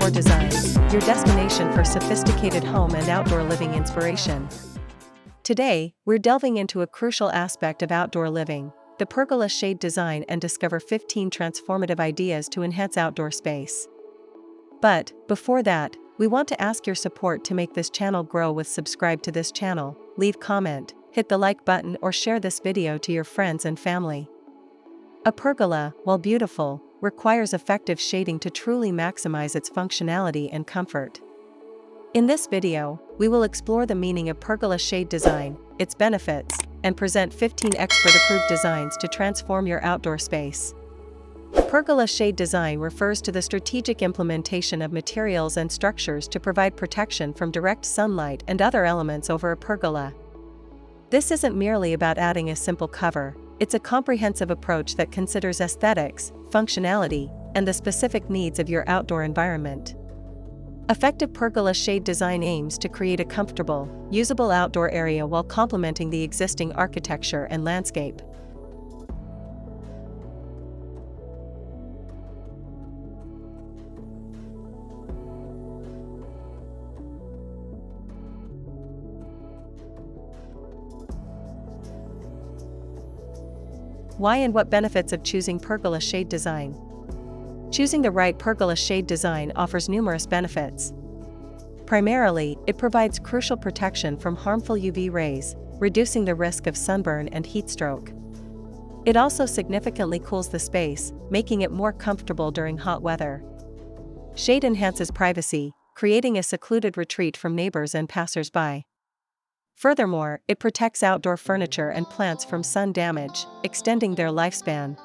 Decor Designs, your destination for sophisticated home and outdoor living inspiration. Today, we're delving into a crucial aspect of outdoor living, the pergola shade design, and discover 15 transformative ideas to enhance outdoor space. But, before that, we want to ask your support to make this channel grow. Subscribe to this channel, leave comment, hit the like button, or share this video to your friends and family. A pergola, while beautiful, requires effective shading to truly maximize its functionality and comfort. In this video, we will explore the meaning of pergola shade design, its benefits, and present 15 expert-approved designs to transform your outdoor space. Pergola shade design refers to the strategic implementation of materials and structures to provide protection from direct sunlight and other elements over a pergola. This isn't merely about adding a simple cover. It's a comprehensive approach that considers aesthetics, functionality, and the specific needs of your outdoor environment. Effective pergola shade design aims to create a comfortable, usable outdoor area while complementing the existing architecture and landscape. Why and what benefits of choosing pergola shade design? Choosing the right pergola shade design offers numerous benefits. Primarily, it provides crucial protection from harmful UV rays, reducing the risk of sunburn and heat stroke. It also significantly cools the space, making it more comfortable during hot weather. Shade enhances privacy, creating a secluded retreat from neighbors and passers-by. Furthermore, it protects outdoor furniture and plants from sun damage, extending their lifespan.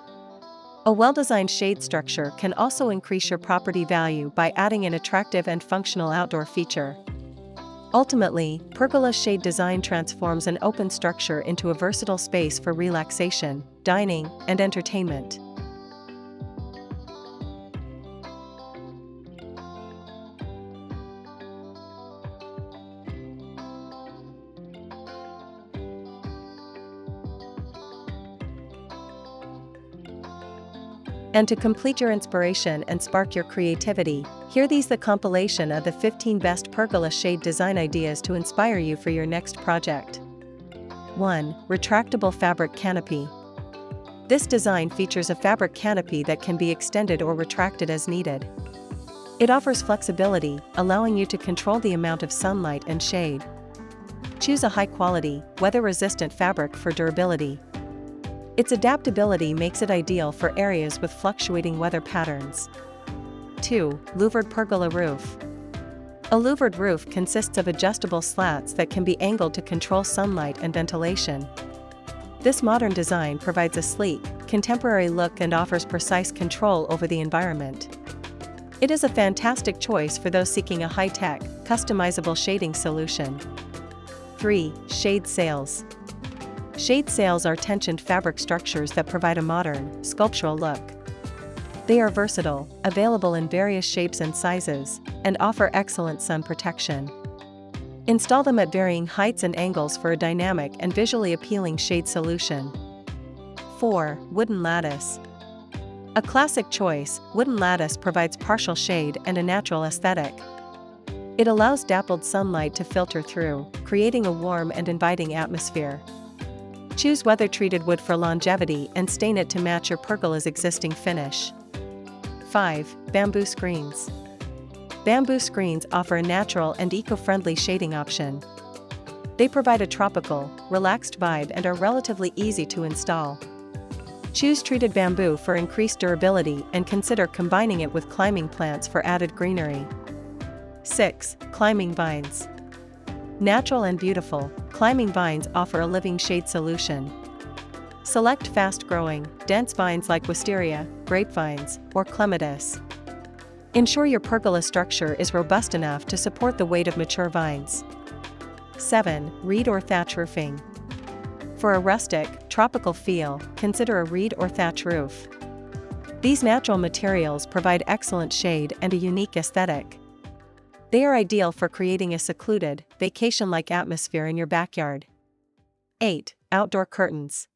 A well-designed shade structure can also increase your property value by adding an attractive and functional outdoor feature. Ultimately, pergola shade design transforms an open structure into a versatile space for relaxation, dining, and entertainment. And to complete your inspiration and spark your creativity, here these the compilation of the 15 best pergola shade design ideas to inspire you for your next project. 1. Retractable fabric canopy. This design features a fabric canopy that can be extended or retracted as needed. It offers flexibility, allowing you to control the amount of sunlight and shade. Choose a high-quality, weather-resistant fabric for durability. Its adaptability makes it ideal for areas with fluctuating weather patterns. 2. Louvered pergola roof. A louvered roof consists of adjustable slats that can be angled to control sunlight and ventilation. This modern design provides a sleek, contemporary look and offers precise control over the environment. It is a fantastic choice for those seeking a high-tech, customizable shading solution. 3. Shade sails. Shade sails are tensioned fabric structures that provide a modern, sculptural look. They are versatile, available in various shapes and sizes, and offer excellent sun protection. Install them at varying heights and angles for a dynamic and visually appealing shade solution. 4. Wooden lattice. A classic choice, wooden lattice provides partial shade and a natural aesthetic. It allows dappled sunlight to filter through, creating a warm and inviting atmosphere. Choose weather-treated wood for longevity and stain it to match your pergola's existing finish. 5. Bamboo screens. Bamboo screens offer a natural and eco-friendly shading option. They provide a tropical, relaxed vibe and are relatively easy to install. Choose treated bamboo for increased durability and consider combining it with climbing plants for added greenery. 6. Climbing vines. Natural and beautiful, climbing vines offer a living shade solution. Select fast-growing, dense vines like wisteria, grapevines, or clematis. Ensure your pergola structure is robust enough to support the weight of mature vines. 7. Reed or thatch roofing. For a rustic, tropical feel, consider a reed or thatch roof. These natural materials provide excellent shade and a unique aesthetic. They are ideal for creating a secluded, vacation-like atmosphere in your backyard. 8. Outdoor curtains.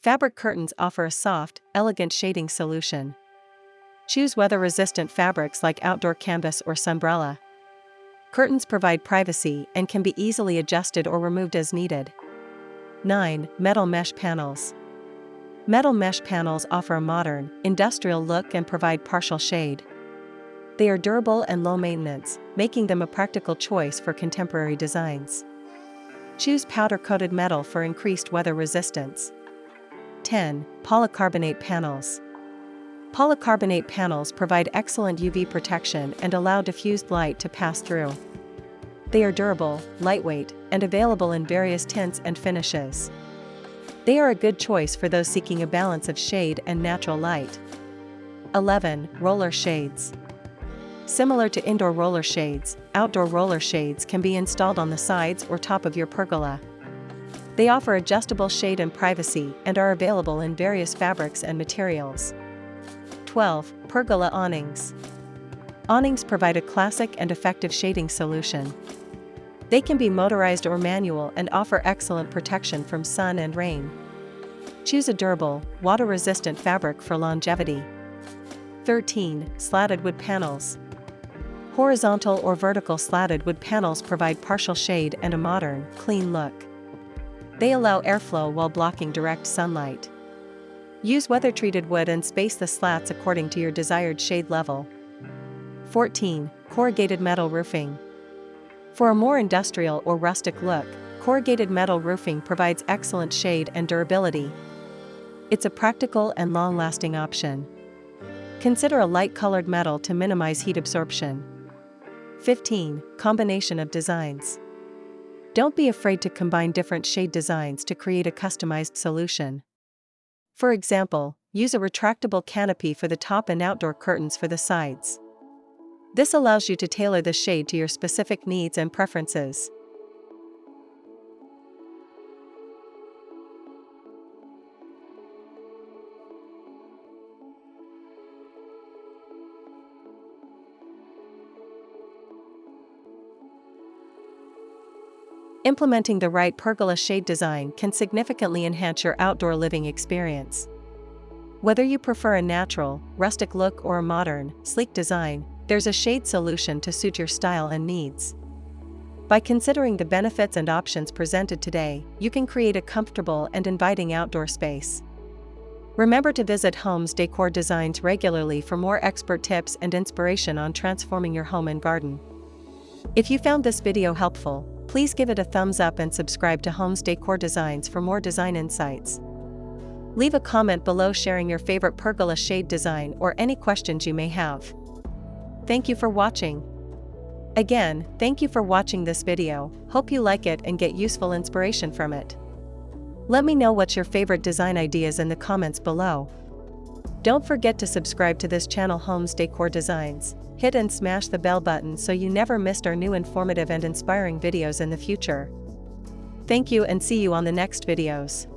Fabric curtains offer a soft, elegant shading solution. Choose weather-resistant fabrics like outdoor canvas or sunbrella. Curtains provide privacy and can be easily adjusted or removed as needed. 9. Metal mesh panels. Metal mesh panels offer a modern, industrial look and provide partial shade. They are durable and low maintenance, making them a practical choice for contemporary designs. Choose powder-coated metal for increased weather resistance. 10. Polycarbonate panels. Polycarbonate panels provide excellent UV protection and allow diffused light to pass through. They are durable, lightweight, and available in various tints and finishes. They are a good choice for those seeking a balance of shade and natural light. 11. Roller shades. Similar to indoor roller shades, outdoor roller shades can be installed on the sides or top of your pergola. They offer adjustable shade and privacy and are available in various fabrics and materials. 12. Pergola awnings. Awnings provide a classic and effective shading solution. They can be motorized or manual and offer excellent protection from sun and rain. Choose a durable, water-resistant fabric for longevity. 13. Slatted wood panels. Horizontal or vertical slatted wood panels provide partial shade and a modern, clean look. They allow airflow while blocking direct sunlight. Use weather-treated wood and space the slats according to your desired shade level. 14. Corrugated metal roofing. For a more industrial or rustic look, corrugated metal roofing provides excellent shade and durability. It's a practical and long-lasting option. Consider a light-colored metal to minimize heat absorption. 15. Combination of designs. Don't be afraid to combine different shade designs to create a customized solution. For example, use a retractable canopy for the top and outdoor curtains for the sides. This allows you to tailor the shade to your specific needs and preferences. Implementing the right pergola shade design can significantly enhance your outdoor living experience. Whether you prefer a natural, rustic look or a modern, sleek design, there's a shade solution to suit your style and needs. By considering the benefits and options presented today, you can create a comfortable and inviting outdoor space. Remember to visit Homes Decor Designs regularly for more expert tips and inspiration on transforming your home and garden. If you found this video helpful, please give it a thumbs up and subscribe to Homes Decor Designs for more design insights. Leave a comment below sharing your favorite pergola shade design or any questions you may have. Thank you for watching. Again, thank you for watching this video, hope you like it and get useful inspiration from it. Let me know what's your favorite design ideas in the comments below. Don't forget to subscribe to this channel Homes Decor Designs. Hit and smash the bell button so you never missed our new informative and inspiring videos in the future. Thank you and see you on the next videos.